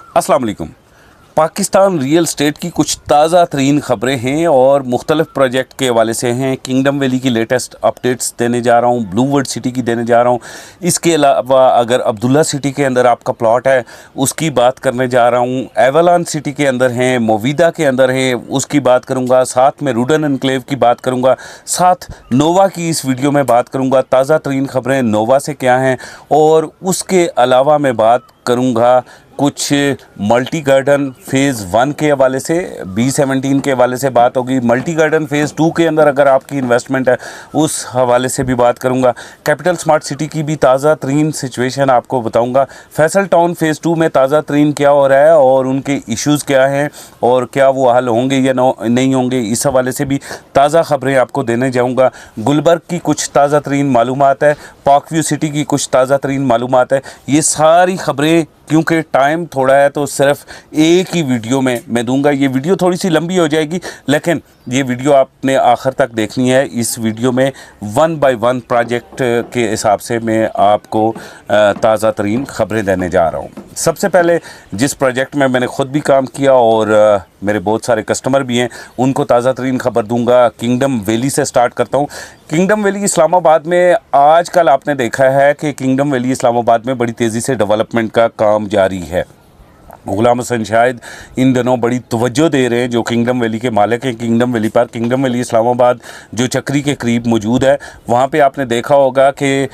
अस्सलाम वालेकुम। Pakistan real estate की कुछ ताज़ा तरीन ख़बरें हैं और मुख्तलिफ़ प्रोजेक्ट के हवाले से हैं। किंगडम वैली की लेटेस्ट अपडेट्स देने जा रहा हूँ, ब्लूवर्ड सिटी की देने जा रहा हूँ। इसके अलावा अगर अब्दुल्ला सिटी के अंदर आपका प्लॉट है उसकी बात करने जा रहा हूँ। एवलान सिटी के अंदर हैं, मोविदा के अंदर हैं, उसकी बात करूँगा। साथ में रूडन एनक्लेव की बात करूँगा। साथ नोवा की इस वीडियो में बात करूँगा। ताज़ा तरीन ख़बरें नोवा से क्या हैं और उसके अलावा मैं बात करूँगा कुछ मल्टी गार्डन फ़ेज़ 1 के हवाले से, B17 के हवाले से बात होगी। मल्टी गार्डन फ़ेज़ 2 के अंदर अगर आपकी इन्वेस्टमेंट है उस हवाले से भी बात करूंगा। कैपिटल स्मार्ट सिटी की भी ताज़ा तरीन सिचुएशन आपको बताऊंगा। फैसल टाउन फ़ेज़ 2 में ताज़ा तरीन क्या हो रहा है और उनके इश्यूज़ क्या हैं और क्या वो हल होंगे या नहीं होंगे, इस हवाले से भी ताज़ा ख़बरें आपको देने जाऊँगा। गुलबर्ग की कुछ ताज़ा तरीन मालूमात है, पार्कव्यू सिटी की कुछ ताज़ा तरीन मालूमात है। ये सारी ख़बरें क्योंकि टाइम थोड़ा है तो सिर्फ एक ही वीडियो में मैं दूंगा। ये वीडियो थोड़ी सी लंबी हो जाएगी लेकिन ये वीडियो आपने आखिर तक देखनी है। इस वीडियो में 1 बाय 1 प्रोजेक्ट के हिसाब से मैं आपको ताज़ा तरीन ख़बरें देने जा रहा हूँ। सबसे पहले जिस प्रोजेक्ट में मैंने ख़ुद भी काम किया और मेरे बहुत सारे कस्टमर भी हैं उनको ताज़ा तरीन ख़बर दूंगा। किंगडम वैली से स्टार्ट करता हूँ। किंगडम वैली इस्लामाबाद में आजकल आपने देखा है कि किंगडम वैली इस्लामाबाद में बड़ी तेज़ी से डेवलपमेंट का काम जारी है। गुलाम हसन शाहिद इन दिनों बड़ी तवज्जो दे रहे हैं, जो किंगडम वैली के मालिक हैं किंगडम वैली पर। किंगडम वैली इस्लामाबाद जो चक्री के करीब मौजूद है, वहाँ पे आपने देखा होगा कि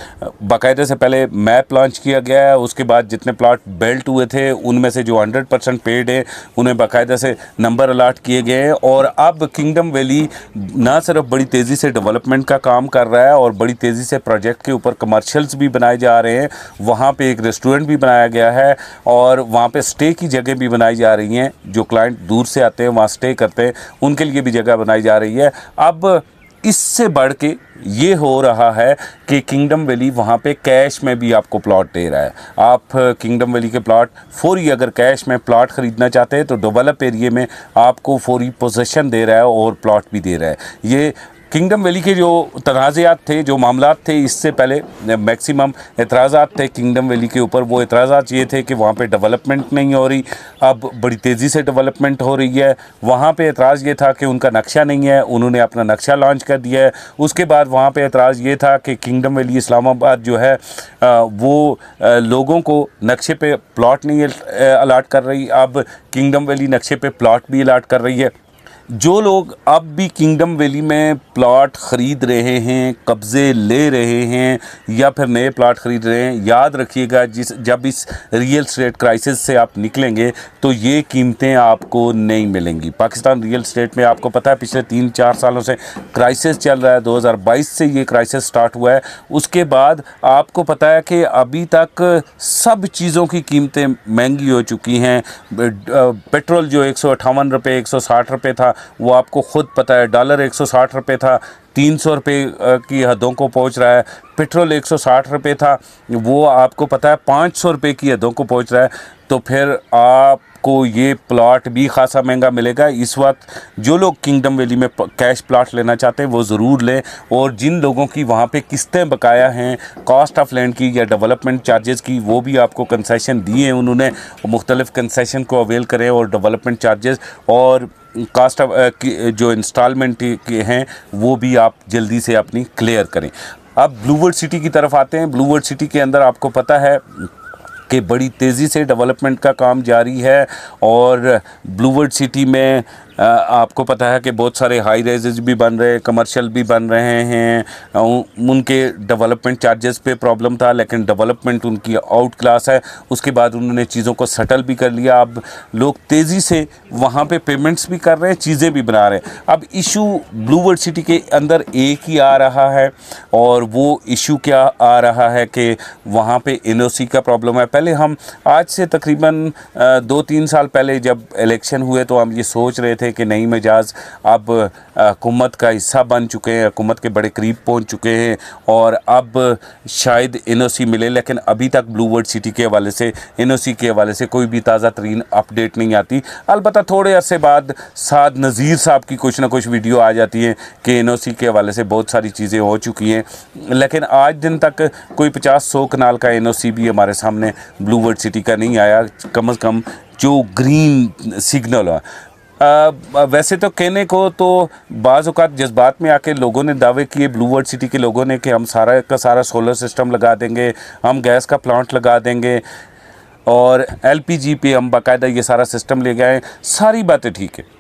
बाकायदे से पहले मैप लॉन्च किया गया है। उसके बाद जितने प्लाट बेल्ट हुए थे उनमें से जो 100% पेड है उन्हें बाकायदा से नंबर अलाट किए गए हैं। और अब किंगडम वैली ना सिर्फ बड़ी तेज़ी से डेवलपमेंट का काम कर रहा है और बड़ी तेज़ी से प्रोजेक्ट के ऊपर कमर्शियल्स भी बनाए जा रहे हैं। वहाँ पर एक रेस्टोरेंट भी बनाया गया है और वहाँ पर स्टे की जगह भी बनाई जा रही हैं। जो क्लाइंट दूर से आते हैं वहाँ स्टे करते हैं उनके लिए भी जगह बनाई जा रही है। अब इससे बढ़ के ये हो रहा है कि किंगडम वैली वहाँ पे कैश में भी आपको प्लॉट दे रहा है। आप किंगडम वैली के प्लॉट फौरी अगर कैश में प्लॉट ख़रीदना चाहते हैं तो डेवलप एरिया में आपको फौरी पोजीशन दे रहा है और प्लॉट भी दे रहा है। ये किंगडम वैली के जो तनाज़ात थे, जो मामलात थे, इससे पहले मैक्सिमम एतराज़ात थे किंगडम वैली के ऊपर। वो एतराज़ात ये थे कि वहाँ पे डेवलपमेंट नहीं हो रही, अब बड़ी तेज़ी से डेवलपमेंट हो रही है। वहाँ पे एतराज़ ये था कि उनका नक्शा नहीं है, उन्होंने अपना नक्शा लॉन्च कर दिया है। उसके बाद वहाँ पे एतराज़ ये था कि किंगडम वैली इस्लामाबाद जो है वो लोगों को नक्शे पे प्लॉट नहीं अलाट कर रही। अब किंगडम वैली नक्शे पे प्लॉट भी अलाट कर रही है। जो लोग अब भी किंगडम वैली में प्लॉट ख़रीद रहे हैं, कब्ज़े ले रहे हैं या फिर नए प्लॉट ख़रीद रहे हैं, याद रखिएगा जब इस रियल स्टेट क्राइसिस से आप निकलेंगे तो ये कीमतें आपको नहीं मिलेंगी। पाकिस्तान रियल स्टेट में आपको पता है पिछले 3-4 सालों से क्राइसिस चल रहा है। 2022 से ये क्राइसिस स्टार्ट हुआ है। उसके बाद आपको पता है कि अभी तक सब चीज़ों की कीमतें महंगी हो चुकी हैं। पेट्रोल जो 158 रुपये 160 रुपये था वो आपको ख़ुद पता है। डॉलर 160 रुपये था, 300 रुपये की हदों को पहुंच रहा है। पेट्रोल 160 रुपये था, वो आपको पता है 500 रुपये की हदों को पहुंच रहा है। तो फिर आपको ये प्लॉट भी ख़ासा महंगा मिलेगा। इस वक्त जो लोग किंगडम वैली में कैश प्लॉट लेना चाहते हैं वो ज़रूर लें। और जिन लोगों की वहाँ पे किस्तें बकाया हैं कॉस्ट ऑफ लैंड की या डेवलपमेंट चार्जेस की, वो भी आपको कंसेशन दिए हैं उन्होंने। मुख्तलिफ़ कंसेशन को अवेल करें और डेवलपमेंट चार्जेस और कास्ट ऑफ जो इंस्टॉलमेंट के हैं वो भी आप जल्दी से अपनी क्लियर करें। अब ब्लूवर्ड सिटी की तरफ आते हैं। ब्लूवर्ड सिटी के अंदर आपको पता है कि बड़ी तेज़ी से डेवलपमेंट का काम जारी है और ब्लूवर्ड सिटी में आपको पता है कि बहुत सारे हाई राइजेज भी बन रहे हैं, कमर्शियल भी बन रहे हैं। उनके डेवलपमेंट चार्जेस पे प्रॉब्लम था लेकिन डेवलपमेंट उनकी आउट क्लास है। उसके बाद उन्होंने चीज़ों को सेटल भी कर लिया। अब लोग तेज़ी से वहाँ पे पेमेंट्स भी कर रहे हैं, चीज़ें भी बना रहे हैं। अब इशू ब्लूवर्ड सिटी के अंदर एक ही आ रहा है और वो इशू क्या आ रहा है कि वहाँ पे NOC का प्रॉब्लम है। पहले हम आज से तकरीबन 2-3 साल पहले जब इलेक्शन हुए तो हम ये सोच रहे थे थे कि नई मिजाज अब हुकूमत का हिस्सा बन चुके हैं, हुकूमत के बड़े करीब पहुंच चुके हैं और अब शायद एनओसी मिले, लेकिन अभी तक ब्लू वर्ल्ड सिटी के हवाले से, एनओसी के हवाले से कोई भी ताज़ा तरीन अपडेट नहीं आती। अलबत्ता थोड़े अरसे बाद साद नज़ीर साहब की कुछ ना कुछ वीडियो आ जाती है कि एनओसी के हवाले से बहुत सारी चीज़ें हो चुकी हैं, लेकिन आज दिन तक कोई 50-100 कनाल का एनओसी भी हमारे सामने ब्लू वर्ल्ड सिटी का नहीं आया, कम से कम जो ग्रीन सिग्नल है। वैसे तो कहने को तो बाज़ औक़ात जज्बात में आके लोगों ने दावे किए, ब्लू वर्ल्ड सिटी के लोगों ने, कि हम सारा का सारा सोलर सिस्टम लगा देंगे, हम गैस का प्लांट लगा देंगे और एलपीजी पे हम बाकायदा ये सारा सिस्टम ले गए। सारी बातें ठीक है,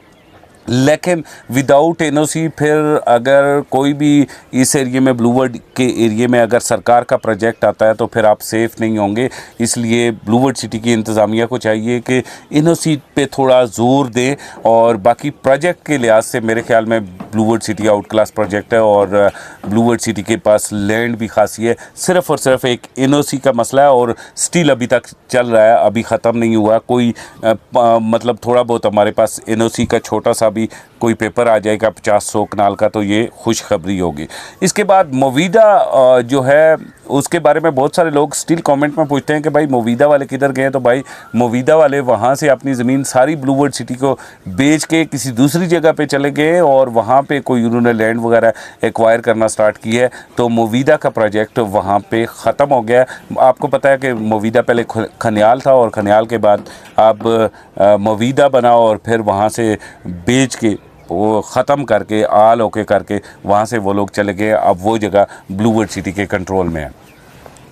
लेकिन विदाउट एनओसी फिर अगर कोई भी इस एरिया में, ब्लू वर्ल्ड के एरिया में अगर सरकार का प्रोजेक्ट आता है तो फिर आप सेफ़ नहीं होंगे। इसलिए ब्लू वर्ल्ड सिटी की इंतज़ामिया को चाहिए कि एनओसी पे थोड़ा ज़ोर दें, और बाकी प्रोजेक्ट के लिहाज से मेरे ख्याल में blue world city out class project है और ब्लू वर्ल्ड सिटी के पास लैंड भी खासी है। सिर्फ़ और सिर्फ एक एनओसी का मसला है और स्टिल अभी तक चल रहा है, अभी ख़त्म नहीं हुआ। कोई मतलब थोड़ा बहुत हमारे पास एनओसी का छोटा सा भी कोई पेपर आ जाएगा 50-100 कनाल का, तो ये खुशखबरी होगी। इसके बाद मोवीदा जो है उसके बारे में बहुत सारे लोग स्टिल कमेंट में पूछते हैं कि भाई मोवीदा वाले किधर गए। तो भाई मोवीदा वाले वहाँ से अपनी ज़मीन सारी ब्लू वर्ल्ड सिटी को बेच के किसी दूसरी जगह पे चले गए और वहाँ पे कोई उन्होंने लैंड वगैरह एक्वायर करना स्टार्ट की है, तो मोवीदा का प्रोजेक्ट वहाँ पे ख़त्म हो गया। आपको पता है कि मोवीदा पहले खनियाल था और खनियाल के बाद अब मोवीदा बना और फिर वहाँ से बेच के वो ख़त्म करके आल होके करके वहाँ से वो लोग चले गए। अब वो जगह ब्लू वर्ल्ड सिटी के कंट्रोल में है।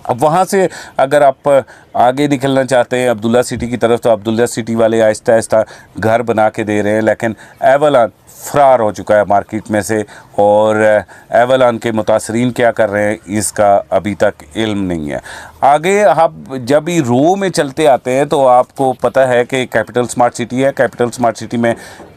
अब वहाँ से अगर आप आगे निकलना चाहते हैं अब्दुल्ला सिटी की तरफ, तो अब्दुल्ला सिटी वाले आहिस्ता आहिस्ता घर बना के दे रहे हैं, लेकिन एवलान फ़रार हो चुका है मार्केट में से, और एवलान के मुतासरीन क्या कर रहे हैं इसका अभी तक इल्म नहीं है। आगे आप जब ही रो में चलते आते हैं तो आपको पता है कि कैपिटल स्मार्ट सिटी है। कैपिटल स्मार्ट सिटी में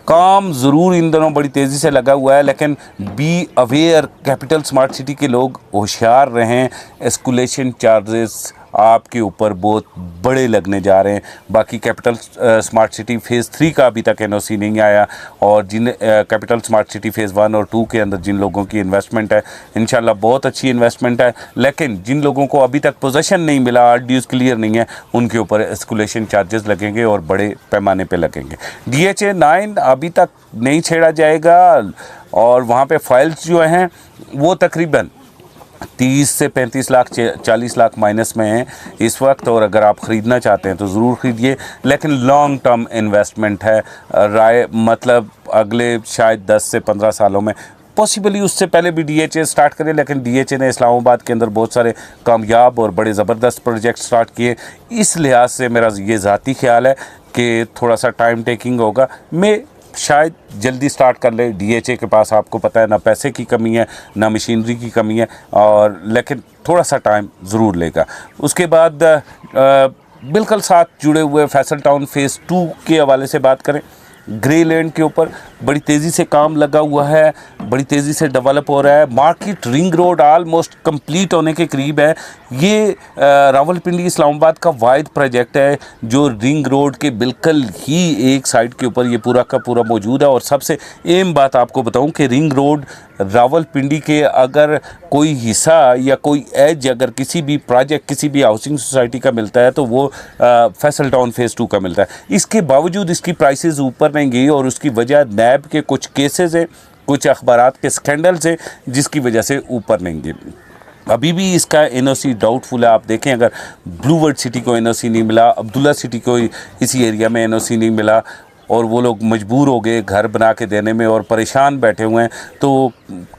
काम ज़रूर इन दिनों बड़ी तेज़ी से लगा हुआ है, लेकिन be aware, capital smart city के लोग होशियार रहें। एस्कुलेशन चार्जेस आपके ऊपर बहुत बड़े लगने जा रहे हैं। बाकी कैपिटल स्मार्ट सिटी फ़ेज़ 3 का अभी तक एनओसी नहीं आया, और जिन कैपिटल स्मार्ट सिटी फ़ेज़ 1 और 2 के अंदर जिन लोगों की इन्वेस्टमेंट है, इंशाल्लाह बहुत अच्छी इन्वेस्टमेंट है, लेकिन जिन लोगों को अभी तक पोजीशन नहीं मिला, आरडीयूज़ क्लियर नहीं है, उनके ऊपर एस्कुलेशन चार्जेस लगेंगे और बड़े पैमाने पे लगेंगे। DHA 9 अभी तक नहीं छेड़ा जाएगा, और वहाँ पे फाइल्स जो हैं वो तकरीबन 30 से 35 लाख 40 लाख माइनस में हैं इस वक्त, और अगर आप ख़रीदना चाहते हैं तो ज़रूर ख़रीदिए, लेकिन लॉन्ग टर्म इन्वेस्टमेंट है। राय मतलब अगले शायद 10 से 15 सालों में, पॉसिबली उससे पहले भी DHA स्टार्ट करें, लेकिन DHA ने इस्लामाबाद के अंदर बहुत सारे कामयाब और बड़े ज़बरदस्त प्रोजेक्ट स्टार्ट किए। इस लिहाज से मेरा ये ज़ाती ख्याल है कि थोड़ा सा टाइम टेकिंग होगा। मैं शायद जल्दी स्टार्ट कर ले। DHA के पास आपको पता है ना पैसे की कमी है ना मशीनरी की कमी है, और लेकिन थोड़ा सा टाइम ज़रूर लेगा। उसके बाद बिल्कुल साथ जुड़े हुए फैसल टाउन फ़ेज़ 2 के हवाले से बात करें। ग्रे लैंड के ऊपर बड़ी तेज़ी से काम लगा हुआ है, बड़ी तेज़ी से डेवलप हो रहा है। Market ring road almost complete होने के करीब है। ये रावलपिंडी इस्लामाबाद का वाइड प्रोजेक्ट है जो रिंग रोड के बिल्कुल ही एक साइड के ऊपर ये पूरा का पूरा मौजूद है। और सबसे अहम बात आपको बताऊं कि रिंग रोड रावलपिंडी के अगर कोई हिस्सा या कोई एज अगर किसी भी प्रोजेक्ट, किसी भी हाउसिंग सोसाइटी का मिलता है तो वो फैसल टाउन फ़ेज़ 2 का मिलता है। इसके बावजूद इसकी प्राइसेस ऊपर नहीं गई, और उसकी वजह नैब के कुछ केसेस है, कुछ अखबारात के स्कैंडल्स है, जिसकी वजह से ऊपर नहीं गई। अभी भी इसका एनओसी डाउटफुल है। आप देखें, अगर ब्लू वर्ल्ड सिटी को एनओसी नहीं मिला, अब्दुल्ला सिटी को इसी एरिया में एनओसी नहीं मिला, और वो लोग मजबूर हो गए घर बना के देने में और परेशान बैठे हुए हैं, तो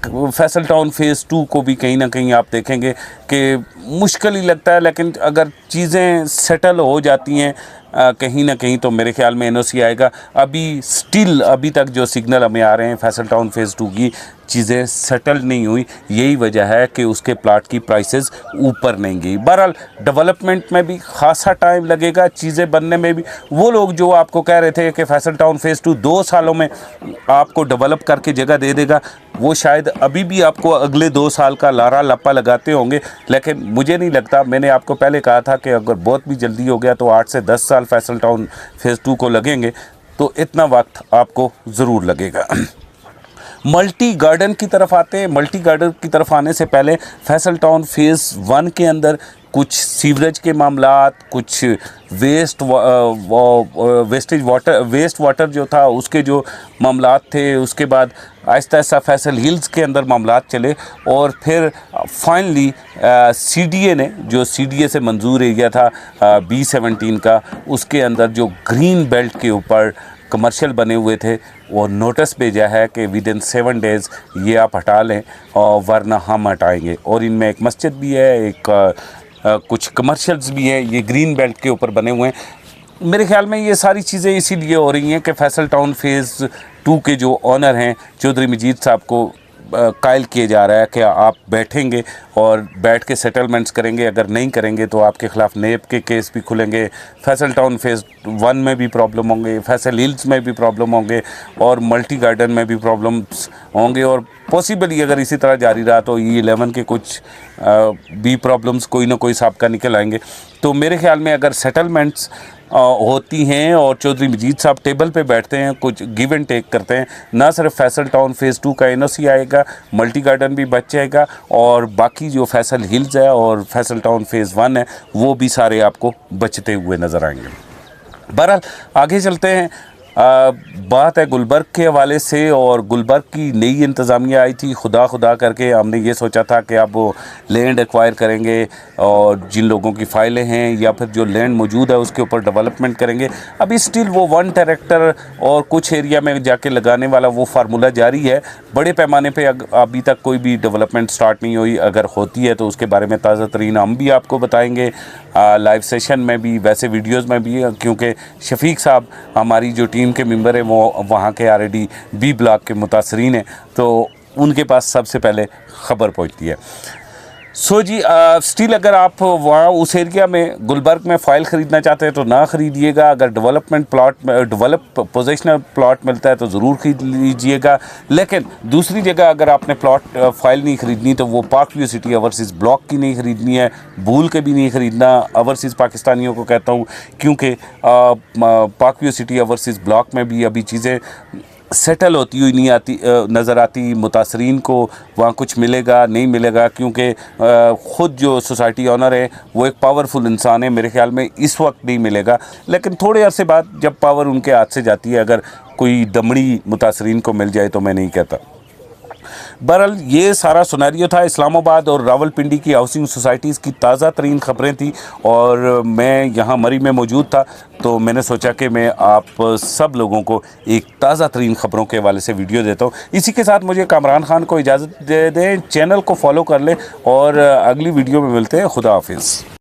फैसल टाउन फ़ेज़ 2 को भी कहीं ना कहीं आप देखेंगे कि मुश्किल ही लगता है। लेकिन अगर चीज़ें सेटल हो जाती हैं कहीं ना कहीं, तो मेरे ख्याल में एनओसी आएगा। अभी तक जो सिग्नल हमें आ रहे हैं फैसल टाउन फ़ेज़ 2 की, चीज़ें सेटल नहीं हुई। यही वजह है कि उसके प्लाट की प्राइसेस ऊपर नहीं गई। बहरहाल डेवलपमेंट में भी खासा टाइम लगेगा, चीज़ें बनने में भी। वो लोग जो आपको कह रहे थे कि फैसल टाउन फ़ेज़ 2 2 सालों में आपको डेवलप करके जगह दे देगा, वो शायद अभी भी आपको अगले 2 साल का लारा लप्पा लगाते होंगे। लेकिन मुझे नहीं लगता, मैंने आपको पहले कहा था कि अगर बहुत भी जल्दी हो गया तो 8 से 10 साल फैसल टाउन फ़ेज़ 2 को लगेंगे। तो इतना वक्त आपको ज़रूर लगेगा। मल्टी गार्डन की तरफ आते हैं। मल्टी गार्डन की तरफ आने से पहले फैसल टाउन फेज़ 1 के अंदर कुछ सीवरेज के मामलात, कुछ वेस्ट वाटर जो था उसके जो मामलात थे, उसके बाद आहिस्ता आहिस्ता फैसल हिल्स के अंदर मामलात चले और फिर फाइनली CDA ने, जो CDA से मंजूर एरिया था B17 का, उसके अंदर जो ग्रीन बेल्ट के ऊपर कमर्शियल बने हुए थे वो नोटिस भेजा है कि विद इन 7 डेज़ ये आप हटा लें और वरना हम हटाएंगे। और इनमें एक मस्जिद भी है, एक कुछ कमर्शियल्स भी हैं, ये ग्रीन बेल्ट के ऊपर बने हुए हैं। मेरे ख्याल में ये सारी चीज़ें इसीलिए हो रही हैं कि फैसल टाउन फेज़ 2 के जो ऑनर हैं चौधरी मजीद साहब को कायल किया जा रहा है कि आप बैठेंगे और बैठ के सेटलमेंट्स करेंगे, अगर नहीं करेंगे तो आपके ख़िलाफ़ नेब के केस भी खुलेंगे। फैसल टाउन फेज़ 1 में भी प्रॉब्लम होंगे, फैसल हिल्स में भी प्रॉब्लम होंगे और मल्टी गार्डन में भी प्रॉब्लम्स होंगे और पॉसिबली अगर इसी तरह जारी रहा तो E11 के कुछ भी प्रॉब्लम्स कोई ना कोई सबका निकल आएंगे। तो मेरे ख्याल में अगर सेटलमेंट्स होती हैं और चौधरी मजीद साहब टेबल पे बैठते हैं, कुछ गिव एंड टेक करते हैं, ना सिर्फ फैसल टाउन फेज़ 2 का NOC आएगा, मल्टी गार्डन भी बच जाएगा और बाकी जो फैसल हिल्स है और फैसल टाउन फेज़ 1 है वो भी सारे आपको बचते हुए नज़र आएंगे। बहरहाल आगे चलते हैं। बात है गुलबर्ग के हवाले से, और गुलबर्ग की नई इंतज़ामिया आई थी। खुदा करके हमने ये सोचा था कि अब वो लैंड एक्वायर करेंगे और जिन लोगों की फ़ाइलें हैं या फिर जो लैंड मौजूद है उसके ऊपर डेवलपमेंट करेंगे। अभी स्टिल वो 1 डायरेक्टर और कुछ एरिया में जाके लगाने वाला वो फार्मूला जारी है। बड़े पैमाने पे अभी तक कोई भी डेवलपमेंट स्टार्ट नहीं हुई। अगर होती है तो उसके बारे में ताज़ा तरीन हम भी आपको बताएंगे लाइव सेशन में भी, वैसे वीडियोस में भी, क्योंकि शफीक साहब हमारी जो टीम के मेंबर हैं वो वहाँ के ऑलरेडी B ब्लॉक के मुतासरीन हैं, तो उनके पास सबसे पहले ख़बर पहुँचती है। सो जी स्टिल अगर आप वहाँ उस एरिया में गुलबर्ग में फ़ाइल ख़रीदना चाहते हैं तो ना ख़रीदिएगा। अगर डेवलप पोजेशनल प्लॉट मिलता है तो ज़रूर ख़रीद लीजिएगा। लेकिन दूसरी जगह अगर आपने फ़ाइल नहीं ख़रीदनी तो वो पाक व्यू सिटी ओवरसीज़ ब्लॉक की नहीं ख़रीदनी है, भूल के भी नहीं ख़रीदना। ओवरसीज़ पाकिस्तानियों को कहता हूँ, क्योंकि पाक व्यू सिटी ओवरसीज़ ब्लॉक में भी अभी चीज़ें सेटल होती हुई नहीं आती नज़र आती। मुतासरीन को वहाँ कुछ मिलेगा नहीं मिलेगा, क्योंकि ख़ुद जो सोसाइटी ऑनर है वो एक पावरफुल इंसान है। मेरे ख्याल में इस वक्त नहीं मिलेगा, लेकिन थोड़े अरसे बाद जब पावर उनके हाथ से जाती है, अगर कोई दमड़ी मुतासरीन को मिल जाए तो मैं नहीं कहता। बहरहाल ये सारा सुनैरियो था इस्लामाबाद और रावलपिंडी की हाउसिंग सोसाइटीज़ की ताज़ा तरीन ख़बरें थी, और मैं यहाँ मरी में मौजूद था तो मैंने सोचा कि मैं आप सब लोगों को एक ताज़ा तरीन ख़बरों के हवाले से वीडियो देता हूँ। इसी के साथ मुझे कामरान खान को इजाज़त दे दें, चैनल को फॉलो कर लें और अगली वीडियो में मिलते हैं। खुदा हाफिज़।